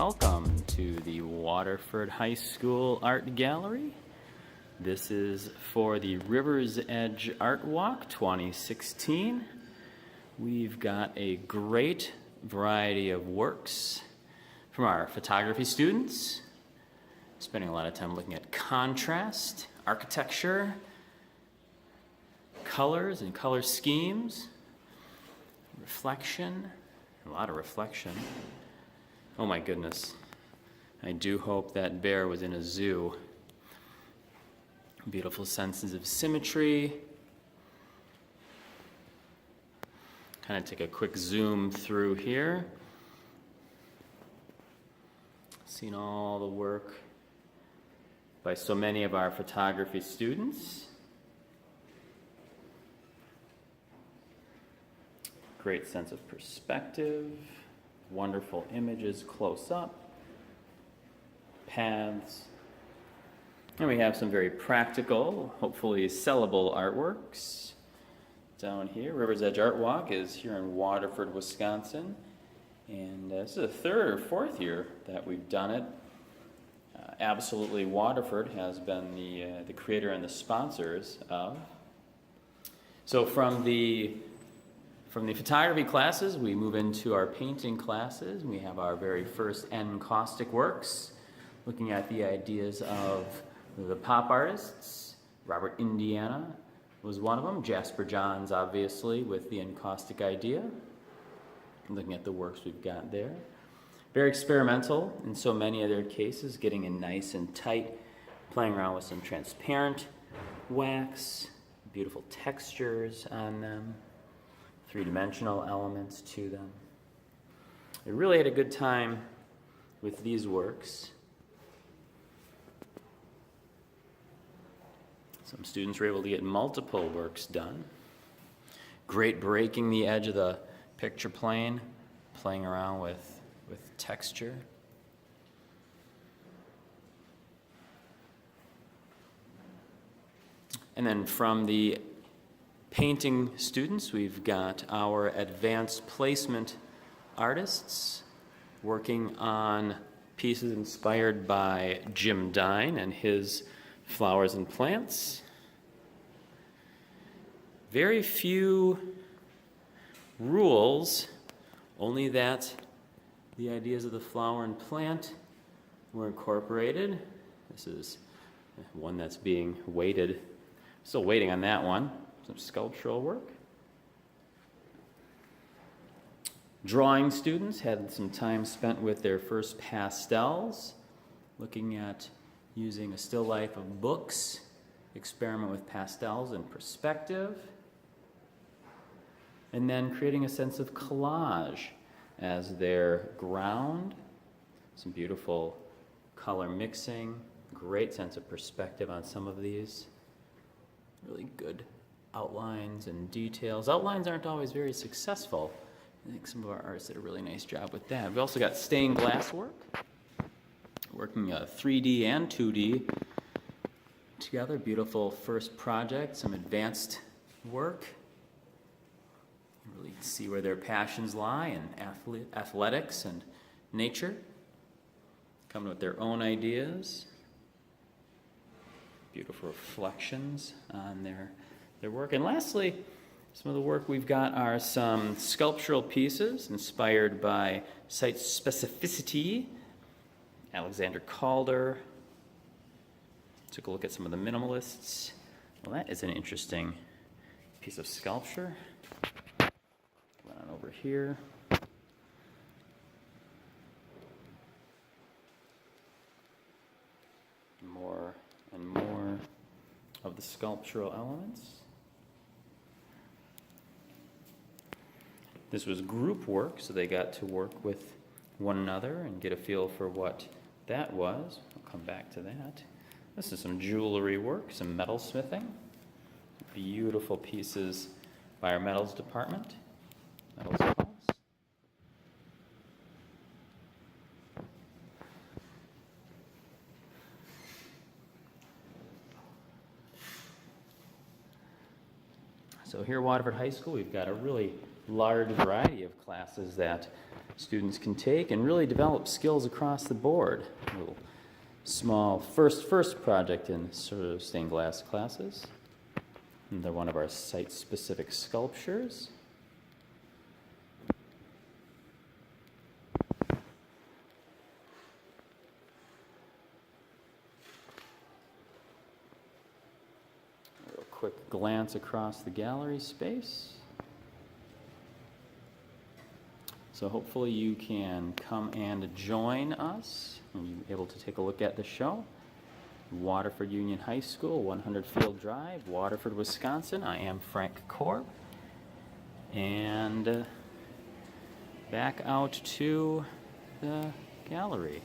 Welcome to the Waterford High School Art Gallery. This is for the River's Edge Art Walk 2016. We've got a great variety of works from our photography students, spending a lot of time looking at contrast, architecture, colors and color schemes, reflection, a lot of reflection. Oh my goodness, I do hope that bear was in a zoo. Beautiful senses of symmetry. Kind of take a quick zoom through here. Seen all the work by so many of our photography students. Great sense of perspective. Wonderful images close up, paths, and we have some very practical, hopefully sellable artworks down here. River's Edge Art Walk is here in Waterford, Wisconsin, and this is the third or fourth year that we've done it. Absolutely, Waterford has been the creator and the sponsors of. So from the photography classes, we move into our painting classes. We have our very first encaustic works, looking at the ideas of the pop artists. Robert Indiana was one of them. Jasper Johns, obviously, with the encaustic idea. Looking at the works we've got there. Very experimental in so many of their cases, getting in nice and tight, playing around with some transparent wax, beautiful textures on them. Three-dimensional elements to them. I really had a good time with these works. Some students were able to get multiple works done. Great breaking the edge of the picture plane, playing around with texture. And then from the painting students, we've got our advanced placement artists working on pieces inspired by Jim Dine and his flowers and plants. Very few rules, only that the ideas of the flower and plant were incorporated. This is one that's being weighted. Still waiting on that one. Some sculptural work. Drawing students had some time spent with their first pastels, looking at using a still life of books, experiment with pastels and perspective, and then creating a sense of collage as their ground. Some beautiful color mixing, great sense of perspective on some of these. Really good outlines and details. Outlines aren't always very successful. I think some of our artists did a really nice job with that. We also got stained glass work, working 3D and 2D together. Beautiful first project, some advanced work. Really see where their passions lie in athletics and nature. Coming with their own ideas. Beautiful reflections on their work. And lastly, some of the work we've got are some sculptural pieces inspired by site specificity. Alexander Calder. Took a look at some of the minimalists. Well, that is an interesting piece of sculpture. Going on over here. More and more of the sculptural elements. This was group work, so they got to work with one another and get a feel for what that was. I'll come back to that. This is some jewelry work, some metal smithing. Beautiful pieces by our metals department. Metals class. So here at Waterford High School, we've got a really large variety of classes that students can take and really develop skills across the board. A little small first project in sort of stained glass classes. And they're one of our site-specific sculptures. A quick glance across the gallery space. So hopefully you can come and join us and you'll be able to take a look at the show. Waterford Union High School, 100 Field Drive, Waterford, Wisconsin. I am Frank Korb. And back out to the gallery.